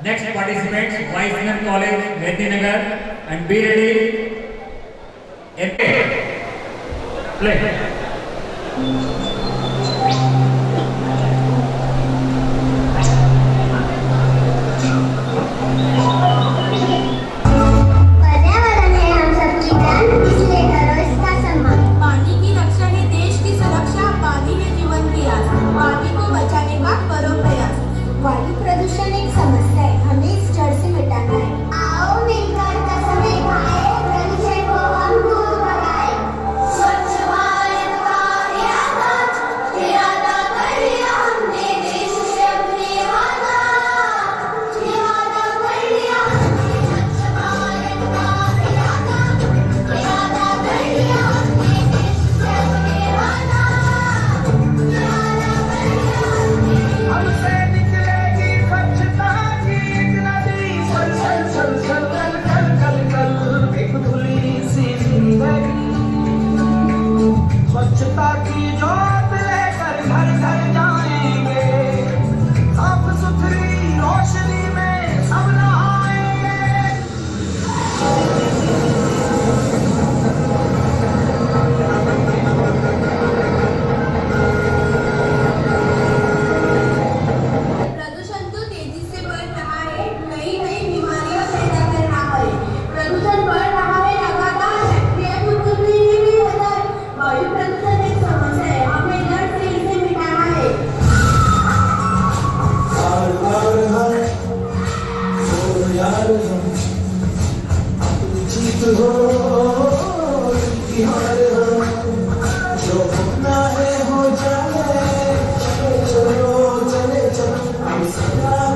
Next participants, Weissman College, Medinagar, and be ready. Play. वायु प्रदूषण एक समस्या है, हमें इस जड़ से मिटाना है। आओ मिलकर कसम खाएं, प्रदूषण को हम दूर भगाएं। स्वच्छ भारत का इरादा कर लिया हमने, देश से अपने वादा कर लिया हमने। स्वच्छ भारत का इरादा कर लिया हमने, देश से अपने वादा कर लिया हमने। हमसे स्वच्छता की जोत लेकर घर घर जाएंगे, साफ सुथरी रोशनी में सब नहाएंगे। प्रदूषण तो तेजी से बढ़ रहा है, नई नई बीमारियां पैदा कर रहा है। प्रदूषण बढ़ रहा है लगातार, वायु प्रदूषण एक समस्या है, हमें जड़ से इसे मिटाना है। जीत हो जो होना है हो जाए, चलो चले चलो,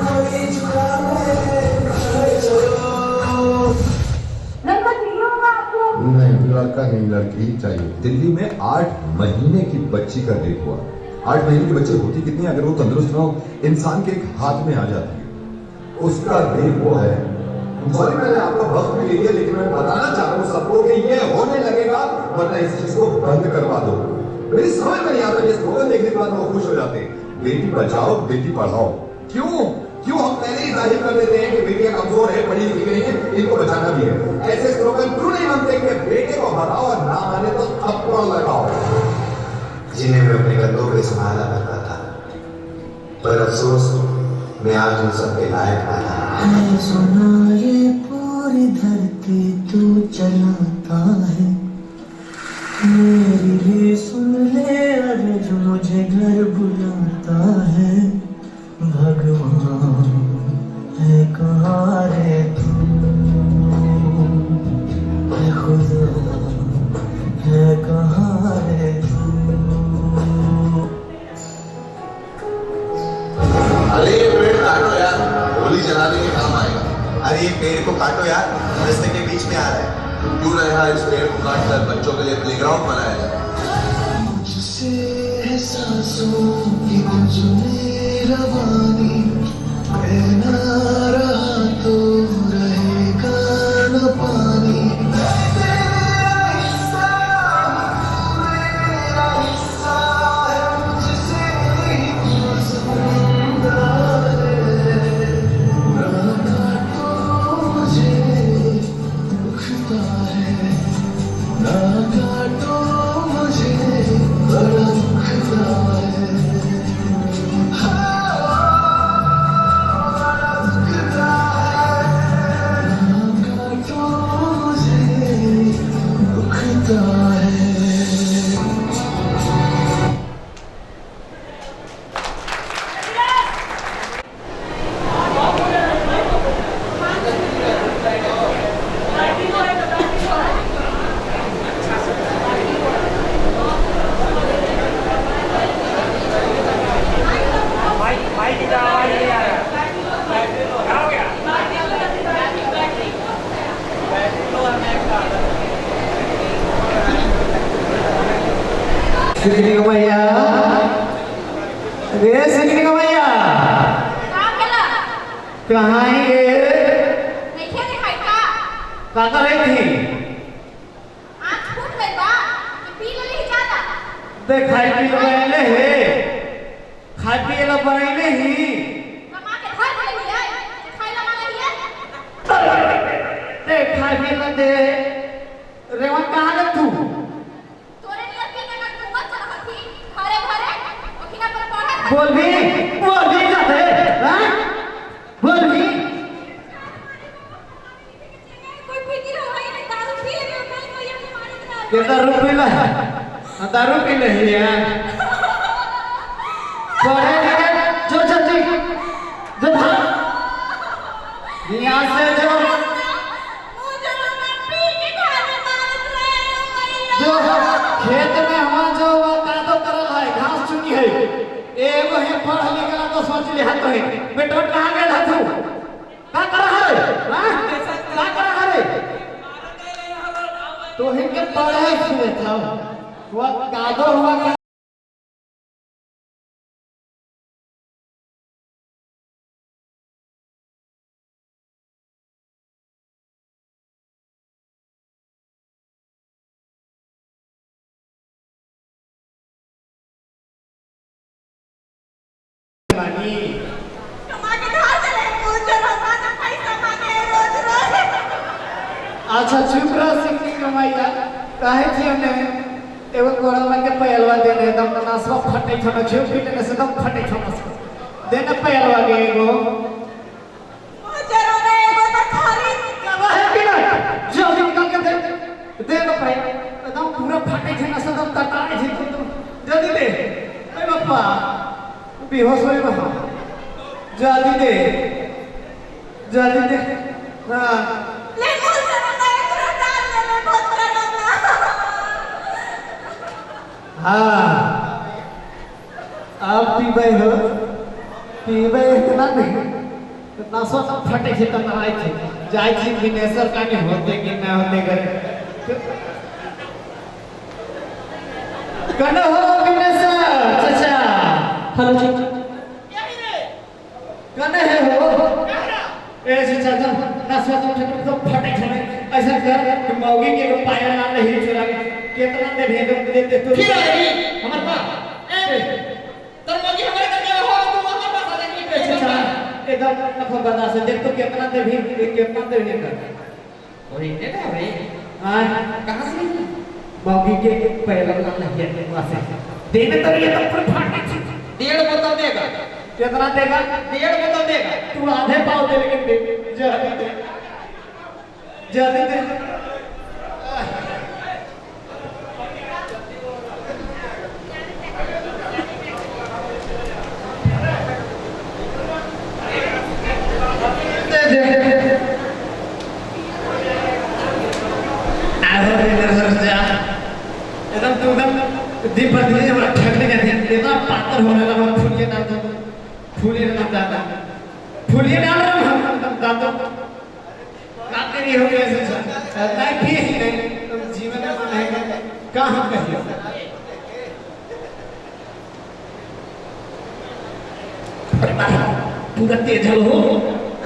कोई झुका है, चलो। नहीं, लड़का नहीं, लड़की ही चाहिए। दिल्ली में 8 महीने की बच्ची का रेप हुआ। 8 महीने की बच्ची होती कितनी, अगर वो तंदुरुस्त ना हो, इंसान के एक हाथ में आ जाती है, उसका रेप हुआ है। सॉरी, मैंने आपका वक्त भी ले लिया, लेकिन मैं बताना चाहता हूँ सबको कि ये होने लगेगा, वरना इस चीज को बंद करवा दो। मेरी समझ में नहीं आता, ये स्लोगन देखने के बाद वो खुश हो जाते हैं, बेटी बचाओ बेटी पढ़ाओ। क्यों हम पहले ही जाहिर कर देते हैं कि बेटियां कमजोर है, पढ़ी लिखी नहीं है, इनको बचाना भी है। ऐसे स्लोगन क्यों नहीं बनते कि बेटे को हटाओ और ना माने तो थप्पड़ लगाओ। जिन्हें मैं अपने कंधों पे संभाला करता था, पर अफसोस मैं आज उन सबके लायक ना था। सुना ये पूरी धरती तू चलाता है, मेरी भी सुन ले अरे जो मुझे घर बुलाता है। भगवान है कहाँ रे तू, है खुदा है कहाँ रे तू। अरे ये पेड़ काटो यार, होली जलाने के काम आएगा। अरे ये पेड़ को काटो यार, रास्ते के बीच में आ रहा है। क्यों ना यहाँ इस पेड़ को काट कर बच्चों के लिए प्लेग्राउंड बनाया जाए। मुझसे है सांसों की गुंजने रवानी, बहना रहा तो रहेगा न पानी। मेरा हिस्सा है, मुझसे ही समंदर है। ना काटो मुझे दुखता है, ना काटो मुझे बड़ा दुखता है। श्री मैया, रे श्री मैया कहाँ ही गए? का रही थी? देख खाई पी लो पहले है, खाई पी लो पहले ही। दारू पीला दारू पी रही है पढ़े लिखे जो जल्दी जो यहाँ से जो मुझे मम्मा पी के खाने मारत रहे हो जो भैया खेत में हम जो कादो करल है घास चुकी है एगो है पढ़ लिखला तो सोच ले हाथ है बेटा कहां गेल हथू का कर है हां का कर है तो हिनके पढ़े सुने था वो कादो हुआ कमा के कहा चले मुझे रोजाना पैसा मांगे रोज रोज अच्छा चुप रह सिंह कमाइया काहे थी हमने एगो कोड़वा के पहलवा दे दे दम नासवा फटे छोड़ छे पीटने से दम फटे छोड़ देना पहलवा के एगो मुझे रोने एगो तो खरीद कब है बिना जल्दी निकाल के दे दो भाई एकदम पूरा फटे छे ना सब तटाए छे जल्दी दे ए बापा बेहोश होई बा जल्दी दे हां ले मुझे रोने एक डाल ले मैं बहुत करूंगा हाँ आप पीबे इतना नहीं इतना सो सब फटे छे त आए छे जाय छी विनेशर काने होते कि ना होते करे कने हो विनेशर चाचा हेलो जी कने है हो ए चाचा ना सो तो फटे छे ऐसा कर कि मौगी के पाया ना नहीं चुरा के कितना दे भेद देते तो फिर आएगी हमारे पास ए तर मगी हमारे करके हो तो हमारे पास आ जाएगी अच्छा एकदम नफा बता से देख तो कितना दे भी कितना दे नहीं कर और इतने ना रे हां कहां से मौगी के पहले ना लगे वहां से देने तो ये तो पूरा फाटे छे 1.5 बोतल देगा कितना देगा 1.5 बोतल देगा तू आधे पाव दे लेकिन दे जल्दी दे दिन पर दिन हमारा ठगने का ध्यान देना पातर होने लगा फूलिए डाल दो फूलिए डाल दादा फूलिए डाल रहा हूं हम दादा काटे नहीं हो गया ऐसे नहीं भी नहीं तुम जीवन में नहीं कहां कहियो पूरा तेज हो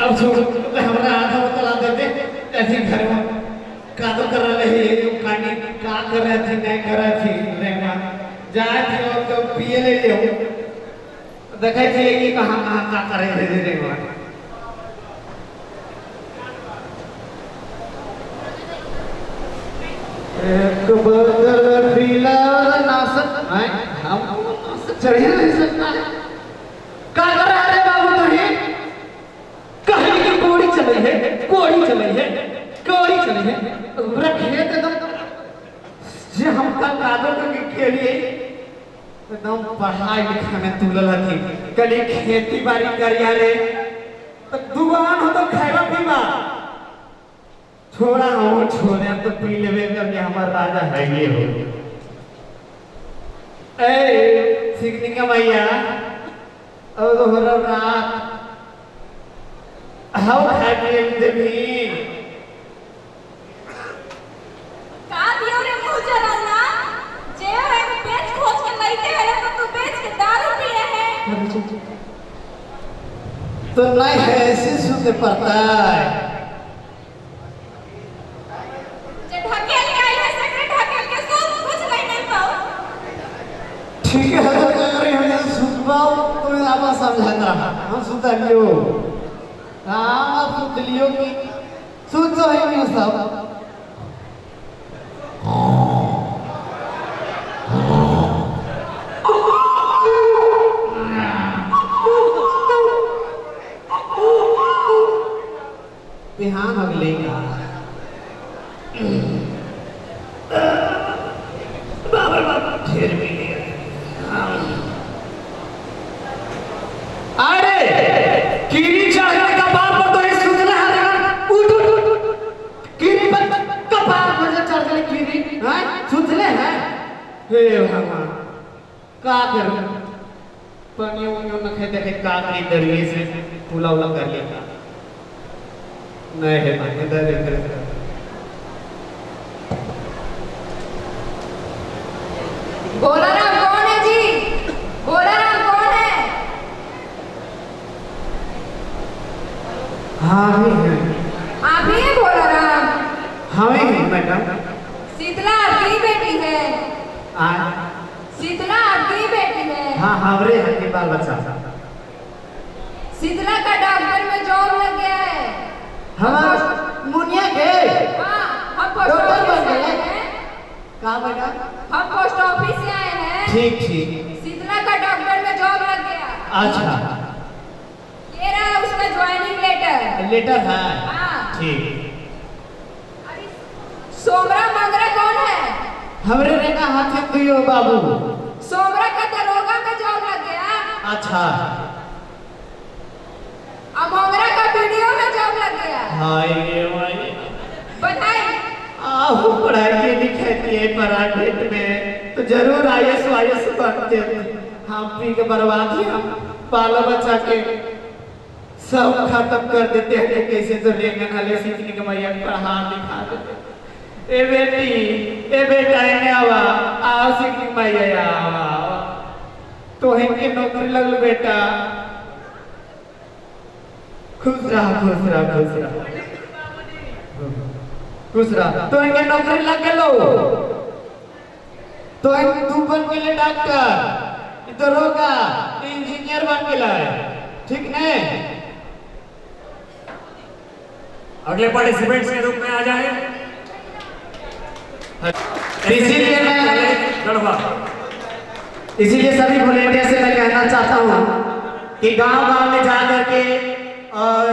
अब छोड़ हमरा आधा बोतल दे दे ऐसे घर में कादो कर रहे हैं कानी का कर रहे थे नहीं कर रहे थे रेमा जाए थे और तो पिए ले ले देखै थे कि कहां का कर रहे थे रेमा एक बदल पीला नासक है हम चढ़े नहीं सकता का कर रहा रे बाबू तू ही कहीं की कोड़ी चली है पूरा खेत एकदम जे हम कल कादो के खेलिए एकदम पढ़ाई लिखाई में तुलल हथी कल खेती बाड़ी करिया रे तो दुआन हो तो खाइबा पीबा छोड़ा हो छोड़े तो पी लेवे करके हमार राजा है ये हो ए सिगनी का भैया और तो हर रात हाउ हैप्पी देवी का दियो रे मुझे रोना जे है बेच खोज के लईते है तो तू बेच के दारू पी रहे है तो नहीं है ऐसे सुनते पड़ता है जे ढकेल के आई है सकरे ढकेल के सब कुछ नहीं पाओ ठीक है अगर हम सुनवाओ तो आप समझाना हम सुनता लियो हाँ आप सुन लियो कि सुन तो है नहीं सब बिहान अगले का हे भगवान का करूं पानी उन्यों न खेते के का करी दरिए से पुला उला कर लेता नहीं है माने दर भोलाराम कौन है जी? भोलाराम कौन है? हाँ है आप ही हैं भोलाराम? हाँ है मैडम शीतला आपकी बेटी है। आ शीतला आपकी बेटी है। हाँ हमरे हल्दी बाल बच्चा शीतला का डॉक्टर में जॉब लग गया है। हम मुनिया के हाँ, हम पोस्ट डॉक्टर ऑफिस बन से गए? आए हैं। का मैडम हम पोस्ट ऑफिस से आए हैं। ठीक ठीक शीतला का डॉक्टर में जॉब लग गया। अच्छा ये रहा उसका ज्वाइनिंग लेटर। लेटर है हाँ। ठीक सोमरा मंगरा कौन है? हमरे रेखा हाथ में दियो बाबू सोमरा का दरोगा में जॉब लग गया। अच्छा अब मोगरा का वीडियो में जॉब लग गया। हाय ये भाई बताइए। आहू पढ़ाई के लिखाई है प्राइवेट में तो जरूर आईएएस बनते हम पी के बर्बादी हम बाल बच्चा के सब खत्म कर देते हैं कैसे तो रेंगन हले सीखने के मैया पढ़ा लिखा देते ए बेटा इन्हें आवा आओ सीखने मैया आवा तो इनके नौकरी लगल बेटा खुश रहा तो इनके नौकरी लग गलो तो तू बन गेले डॉक्टर दरोगा इंजीनियर बन गेला ठीक ने अगले पार्टिसिपेंट्स के रूप में आ जाए। इसीलिए सभी वॉलेंटियर से मैं कहना चाहता हूँ कि गांव-गांव में जा करके और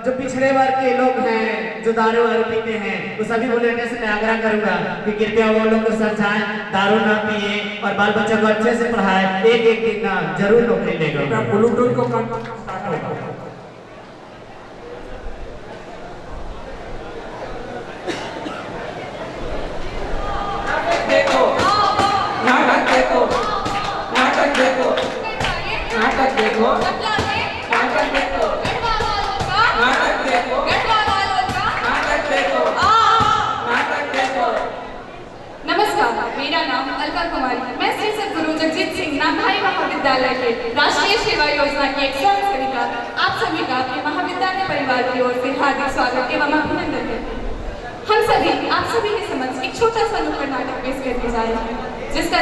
जो पिछड़े वर्ग के लोग हैं जो दारू वारू पीते हैं वो सभी वॉलेंटियर से मैं आग्रह करूंगा कि कृपया वो लोग को समझाएं दारू ना पिए और बाल बच्चों को अच्छे से पढ़ाएं एक दिन ना जरूर नौकरी लेगा। ब्लूटूथ को स्टार्ट होगा। देखो नाटक देखो नाटक देखो नाटक देखो नाटक देखो नाटक देखो नाटक देखो नाटक देखो। नमस्कार, मेरा नाम अलका कुमारी, मैं श्री सद्गुरु जगजीत सिंह नामधारी महाविद्यालय के राष्ट्रीय सेवा योजना की एक स्वयं सेविका आप सभी का अपने महाविद्यालय परिवार की ओर से हार्दिक स्वागत एवं अभिनंदन है। हम सभी आप सभी के समक्ष एक छोटा सा नुक्कड़ नाटक पेश करने जा रहे हैं जिसका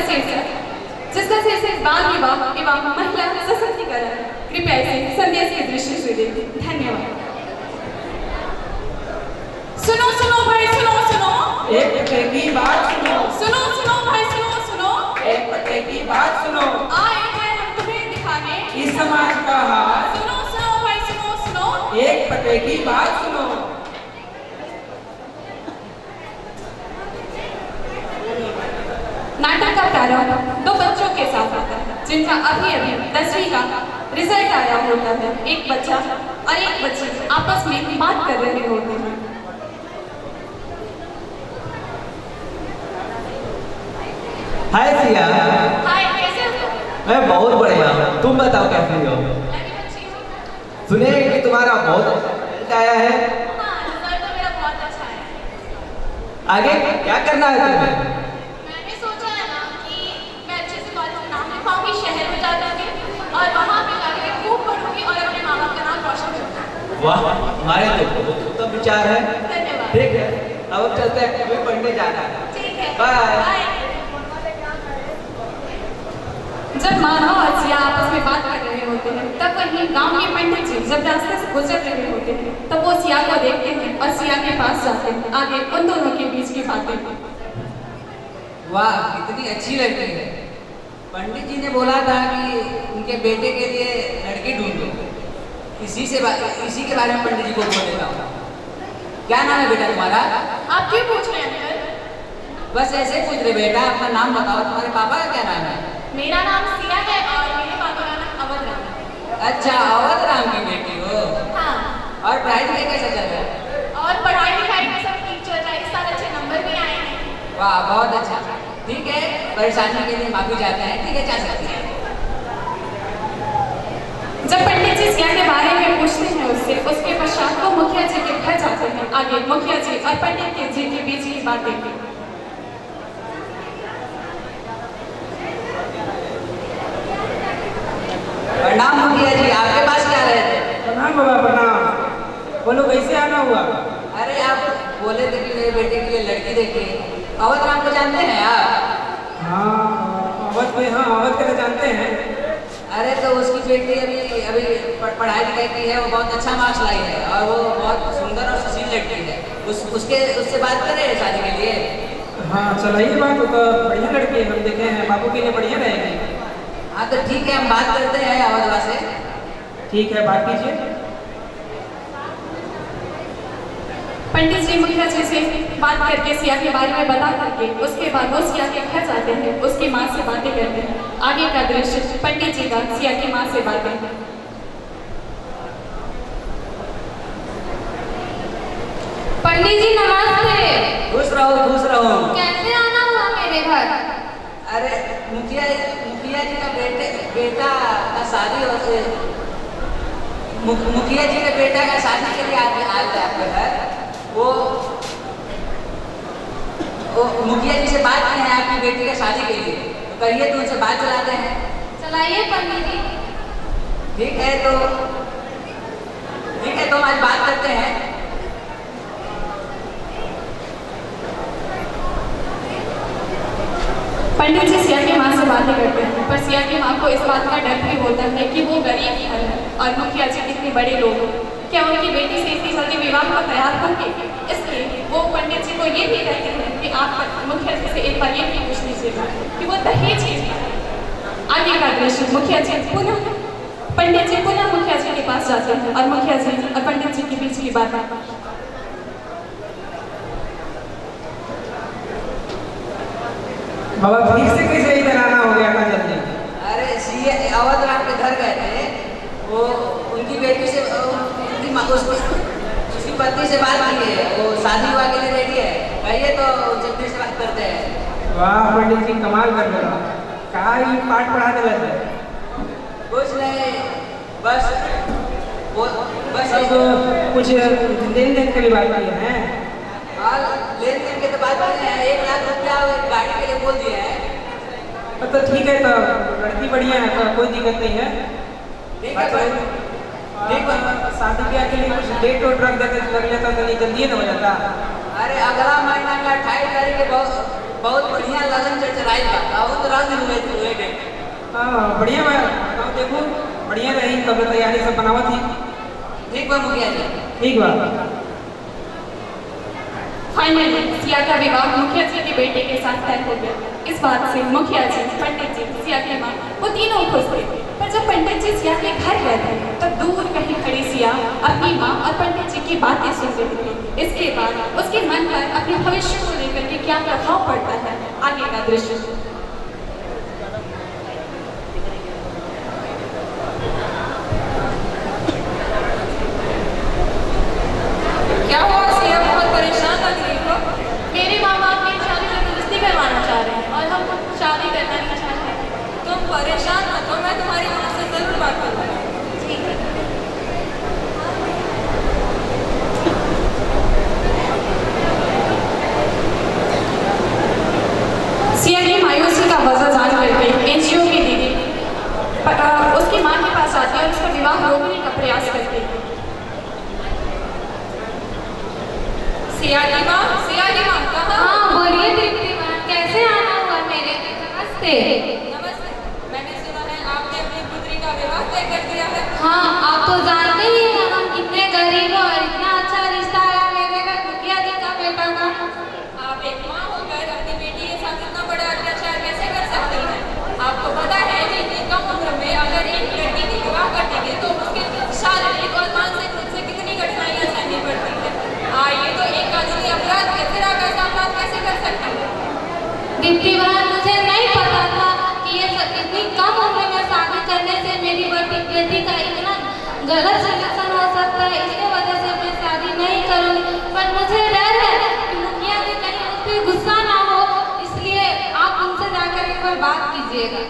शीर्षक बाल विवाह एवं महिला सशक्तिकरण। कृपया इसे संदेश के दृष्टि से देखें। धन्यवाद। सुनो सुनो भाई सुनो एक पते की बात सुनो सुनो भाई सुनो एक पते की बात सुनो आए हैं हम तुम्हें दिखाने इस समाज का हाल। सुनो भाई सुनो एक पते की बात सुनो। नाटक का प्रारंभ दो बच्चों के साथ होता है जिनका अभी 10वीं का रिजल्ट आया होता है। एक बच्चा और एक बच्ची आपस में बात कर रहे होते हैं। हाय सिया। हाय, कैसे हो? मैं बहुत बढ़िया हूँ, तुम बताओ कैसी हो? मैं भी अच्छी हूँ। सुने कि तुम्हारा बहुत अच्छा रिजल्ट आया है। हाँ, रिजल्ट तो मेरा बहुत अच्छा है। आगे क्या करना है तुम्हें? मैंने सोचा है ना कि मैं अच्छे से कॉलेज में नाम लिखवाऊंगी, शहर में जाकर और वहाँ पे जाकर खूब पढ़ूंगी और अपने माँ बाप का नाम रोशन करूंगी। वाह, हमारे तो बहुत उत्तम विचार है। धन्यवाद। ठीक है, अब चलते हैं, हमें पढ़ने जाना है। ठीक है, बाय। जब मानव और सिया आपस में बात कर रहे होते हैं तब वहीं गांव के पंडित जी जब रास्ते से गुजर रहे होते हैं तब वो सिया को देखते हैं और सिया के पास जाते हैं। आगे उन दोनों के बीच की बातें। वाह, कितनी अच्छी लड़की है। पंडित जी ने बोला था कि उनके बेटे के लिए लड़की ढूंढो। इसी के बारे में पंडित जी को बोल देता हूँ। क्या नाम है बेटा तुम्हारा? आप क्यों पूछ रहे हैं अंकल? बस ऐसे पूछ रहे बेटा, अपना नाम बताओ। तुम्हारे पापा का क्या नाम है? मेरा नाम सिया है और मेरे पापा का नाम अवध राम है। अच्छा, अवध राम की बेटी हो। हाँ। और पढ़ाई लिखाई कैसा चल रहा है? और पढ़ाई लिखाई में सब ठीक चल रहा है। इस साल अच्छे नंबर भी आए हैं। वाह, बहुत अच्छा। ठीक है, परेशानी के लिए माफी चाहते हैं, ठीक है, जा सकती हैं। जब पंडित जी सिया के बारे में पूछते हैं उससे, उसके पश्चात वो मुखिया जी के घर जाते हैं। आगे मुखिया जी और पंडित जी के बीच की बातें। प्रणाम मुखिया जी, आपके पास क्या रहे थे? प्रणाम बाबा, प्रणाम। बोलो कैसे आना हुआ? अरे आप बोले थे कि मेरे बेटे के लिए लड़की देखिए। अवध राम को जानते हैं आप? हाँ अवध में, हाँ अवध को जानते हैं। अरे तो उसकी बेटी अभी पढ़ाई लिखाई की है, वो बहुत अच्छा मार्क्स लाई है और वो बहुत सुंदर और सुशील लड़की है। उससे बात करें शादी के लिए। हाँ चलाइए बात, तो बढ़िया लड़की है, हम देखे हैं, बाबू के लिए बढ़िया रहेगी। हाँ तो ठीक है, हम बात करते हैं अवधवा से। ठीक है, बात कीजिए। पंडित जी मुखिया जी से बात करके सिया के बारे में बता करके उसके बाद वो सिया के घर जाते हैं, उसकी माँ से बातें करते हैं। आगे का दृश्य पंडित जी का सिया की माँ से बातें। पंडित जी नमस्ते। खुश रहो, खुश रहो। कैसे आना हुआ मेरे घर? अरे मुखिया जी का बेटा का शादी मुखिया जी के बेटा का शादी के लिए आए थे आपके घर। वो मुखिया जी से बात की है आपकी बेटी का शादी के लिए, तो करिए तो उनसे बात चलाते हैं। चलाइए पंडित जी। ठीक है तो हम आज बात करते हैं। पंडित जी सिया की माँ से बातें करते हैं, पर सिया की माँ को इस बात का डर भी होता है कि वो गरीब है और मुखिया जी इतने बड़े लोग हैं, क्या उनकी बेटी से इतनी जल्दी विवाह को तैयार होंगे। इसलिए वो पंडित जी को ये भी कहते हैं कि आप मुखिया जी से एक बार ये भी पूछ लीजिएगा कि वो दहेज कितना है। आगे का दृश्य मुखिया जी पुनः पंडित जी पुनः मुखिया जी के पास जाते हैं और मुखिया जी और पंडित जी के बीच की बात। बाबा ठीक से कैसे इधर आना हो गया था जल्दी? अरे सीए अवध राम के घर गए थे, वो उनकी बेटी से उसकी पत्नी से बात की है, वो शादी विवाह के लिए रेडी है, कहिए तो उनसे फिर से बात करते हैं। वाह पंडित जी कमाल कर रहे हो, कहा ये पाठ पढ़ा दे रहे थे? कुछ नहीं, बस सब कुछ लेन देन के लिए बात की है। हाँ लेन देन के तो बात नहीं है, 1 लाख रुपया गाड़ी के लिए बोल दिए हैं। तो ठीक है, तो लड़की बढ़िया है, तो कोई दिक्कत नहीं है। ठीक है भाई, ठीक है। शादी ब्याह के लिए कुछ डेट वोट रख देते तो कर लेता, तो नहीं जल्दी न हो जाता। अरे अगला महीना का 28 तारीख के बहुत बढ़िया लगन चढ़ाई था, वो तो रात दिन हुए डेट। हाँ बढ़िया, मैं देखूँ बढ़िया रही, तब तैयारी सब बनावा थी। ठीक बा मुखिया जी, ठीक बा। फाइनली सिया का विवाह मुखिया जी के बेटे के साथ तय हो गया। इस बात से मुखिया जी, पंडित जी, सिया की माँ वो तीनों खुश थे। पर जब पंडित जी सिया के घर गए थे तब दूर कहीं खड़ी सिया अपनी माँ और पंडित जी की बातें सुन रही थी। इसके बाद उसके मन पर अपने भविष्य को लेकर के क्या प्रभाव पड़ता है, आगे का दृश्य। क्या हुआ सिया, बहुत परेशान लग रही हो? मेरे माँ बाप मेरी शादी जबरदस्ती करवाना चाह रहे हैं और हम शादी करना नहीं चाहते। तुम परेशान मत हो, मैं तुम्हारी माँ से जरूर बात करूँगा। ठीक है। सिया की मायूसी का वजह जान करके एनजीओ की दीदी उसकी माँ के पास आती है और उसका विवाह रोकने का प्रयास करती है। सिया की माँ कहाँ? हाँ बोलिए दीप्ति माँ, कैसे आना हुआ मेरे? नमस्ते। नमस्ते। मैंने सुना है आपने अपनी पुत्री का विवाह तय कर दिया है। हाँ आप तो जानते ही हैं हम कितने गरीब हो और इतना अच्छा रिश्ता आया मेरे घर मुखिया जी का बेटा का। आप एक माँ होकर अपनी बेटी के साथ इतना बड़ा अत्याचार कैसे कर सकती हैं? आपको पता है कि इतनी कम उम्र में अगर एक लड़की की विवाह कर देंगे तो उसके शारीरिक और मानसिक रूप से कितनी कठिनाइयाँ सहनी पड़ती है। ये तो एक कानूनी अपराध है, फिर आप ऐसा अपराध कैसे कर सकते हैं? दीप्ति बहन मुझे नहीं पता था कि ये सब इतनी कम उम्र में शादी करने से मेरी बेटी का इतना गलत सजेशन हो सकता है, इसके वजह से मैं शादी नहीं करूँगी। पर मुझे डर है कि मुखिया जी कहीं उस पर गुस्सा ना हो, इसलिए आप उनसे जाकर बात कीजिएगा।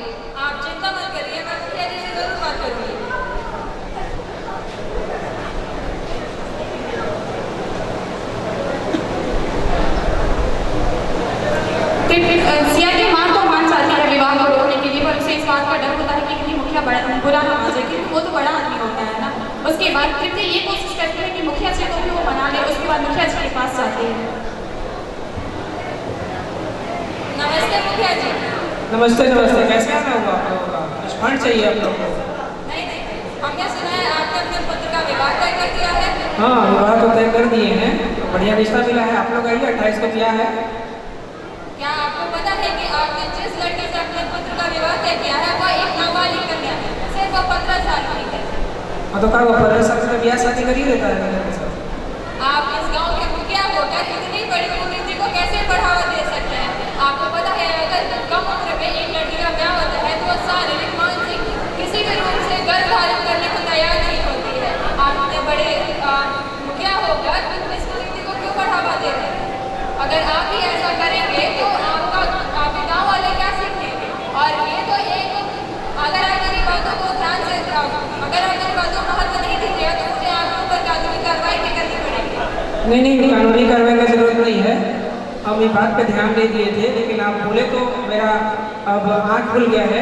आप चिंता मत करिए, मैं मुखिया जी से जरूर बात करूंगी। सिया की माँ तो मान जाती है विवाह को रोकने के लिए, पर उसे इस बात का डर होता है कि कहीं मुखिया बुरा ना मान जाए, क्योंकि वो तो बड़ा आदमी होता है ना। उसके बाद तृप्ति ये कोशिश करती है कि मुखिया जी को भी वो मना ले। उसके बाद मुखिया जी के पास जाती है। नमस्ते मुखिया जी। नमस्ते नमस्ते, कैसे आना हुआ आप लोगों का? कुछ फंड चाहिए आप लोगों को? नहीं, हमने सुना है आपने अपने पुत्र का विवाह तय कर दिया है। हाँ, विवाह तो तय कर दिए हैं, बढ़िया रिश्ता मिला है। आप लोग आइए, 28 को किया है। क्या आपको पता है कि आपने जिस लड़के से अपने पुत्र का विवाह तय किया है वह एक नाबालिग कन्या है, सिर्फ वो 15 साल की है। हाँ तो क्या वो 15 साल से ब्याह शादी कर ही देता है मेरे साथ? आप इस गांव के मुखिया होकर इतनी बड़ी कुरीति को कैसे बढ़ावा दे सकते हैं? आपको पता है अगर कम उम्र में एक लड़की का ब्याह होता है तो शारीरिक मानसिक किसी भी रूप से गर्भ धारण करने को तैयार नहीं होती है। आप इतने बड़े मुखिया होकर इस कुरीति को क्यों बढ़ावा दे रहे हैं? अगर आप ही ऐसा करेंगे तो आपके गाँव वाले क्या सीखेंगे? और ये तो एक, अगर आप मेरी बातों को ध्यान से, अगर आप मेरी बातों को महत्व नहीं दीजिएगा तो मुझे आपके ऊपर कानूनी कार्रवाई भी करनी पड़ेगी। नहीं, कानूनी कार्रवाई का जरूरत नहीं है। हम इस बात पे ध्यान नहीं दिए थे, लेकिन आप बोले तो मेरा अब आँख खुल गया है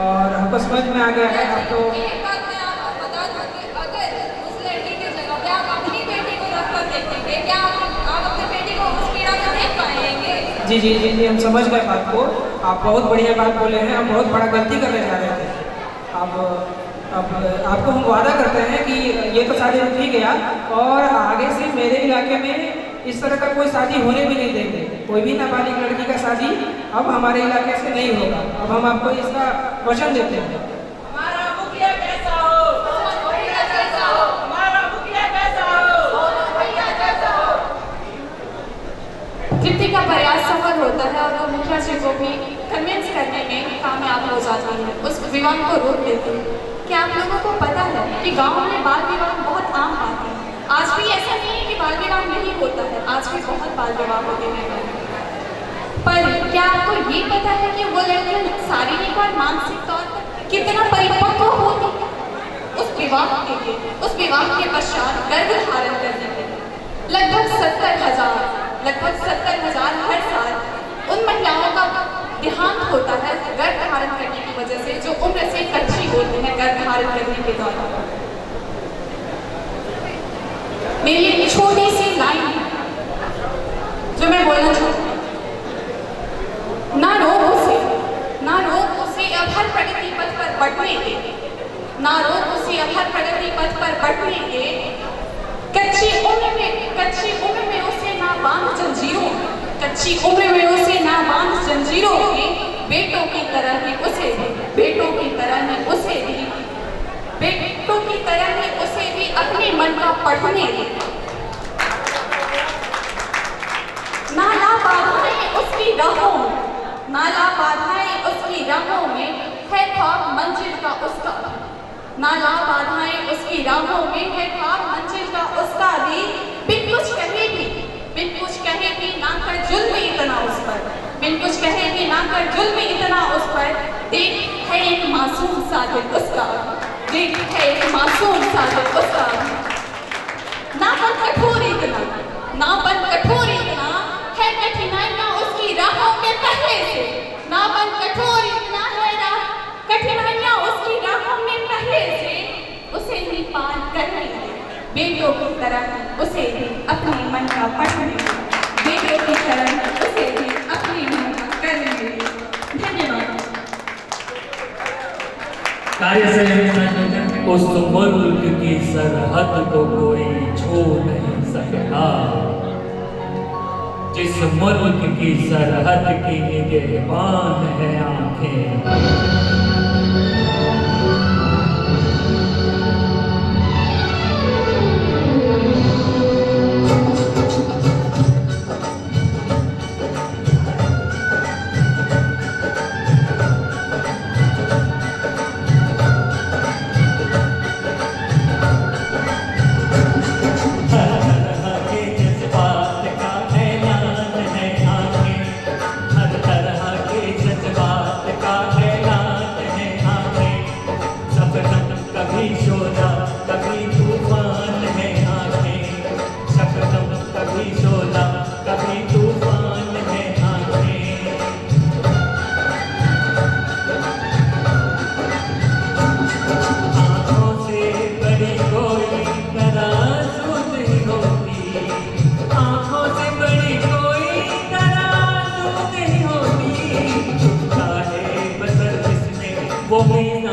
और हमको समझ में आ गया है। अब तो एक बात मैं आपको बता दूं कि अगर उस लड़की की जगह पे आप अपनी बेटी को रखकर देखेंगे, क्या आप अपनी बेटी को उस पीड़ा में देख पाएंगे? जी, हम समझ गए बात को। आप बहुत बढ़िया बात बोले हैं, हम बहुत बड़ा गलती करने जा रहे थे। अब आपको हम वादा करते हैं कि ये तो शादी रुक ही गया और आगे से मेरे इलाके में इस तरह का कोई शादी होने भी नहीं देंगे। कोई भी नाबालिग लड़की का शादी अब हमारे इलाके से नहीं होगा। अब हम आपको इसका वचन देते हैं। हमारा मुखिया कैसा हो? मुखिया कैसा हो? हमारा मुखिया कैसा हो? मुखिया कैसा हो? तृप्ति का प्रयास सफल होता है और वो मुखिया जी को भी कन्विंस करने में कामयाब हो जाती है, उस विवाह को रोक देती है। क्या आप लोगों को पता है कि गांव में बाल विवाह बहुत आम बात है? आज भी ऐसा नहीं है कि बाल विवाह नहीं होता है, आज भी बहुत बाल विवाह होते हैं। पर क्या आपको ये पता है कि वो लड़कियां शारीरिक और मानसिक तौर पर कितना परिपक्व होती है उस विवाह के लिए, उस विवाह के पश्चात गर्भ धारण करने के लिए? लगभग 70,000 हर साल उन महिलाओं का देहांत होता है गर्भ धारण करने की वजह से, जो उम्र से कच्ची होती है गर्भ धारण करने के दौरान। मेरी एक छोटी सी लाइन है जो मैं बोलना चाहती हूँ। ना रोक उसे अब हर प्रगति पथ पर बढ़ने दे, ना रोक उसे अब हर प्रगति पथ पर बढ़ने दे। कच्ची उम्र में उसे ना बांध जंजीरों, कच्ची उम्र में उसे ना बांध जंजीरों में। बेटों की तरह ही उसे भी, बेटों की तरह ही उसे भी, बेटों की तरह ही उसे भी अपने मन का पढ़ने दे। ना ला बाधाएं उसकी राहों में, ना ला बाधाएं उसकी राहों में, है ख्वाब मंजिल का उसका। ना ला बाधाएं उसकी राहों में, है ख्वाब मंजिल का उसका भी। बिन कुछ कहे भी ना कर जुल्म इतना उस पर, बिन कुछ कहे भी ना कर जुल्म इतना उस पर। देख है एक मासूम सादिक उसका, देख है एक मासूम सादिक उसका। ना बन कठोर इतना, ना बन कठोर इतना, है कठिनाइयां उसकी राहों में पहले से। ना बन कठोर इतना, है कठिनाइयां उसकी राहों में पहले से। उसे ही पार करने दे, बेटों की तरह उसे भी अपने मन का पढ़ने दे, बेटों की तरह उसे भी अपने मन का करने दे। धन्यवाद। कार्य से उस मुल्क की सरहद को कोई छू नहीं सकता, जिस मुल्क की सरहद की निगहबान है आंखें। का वो भी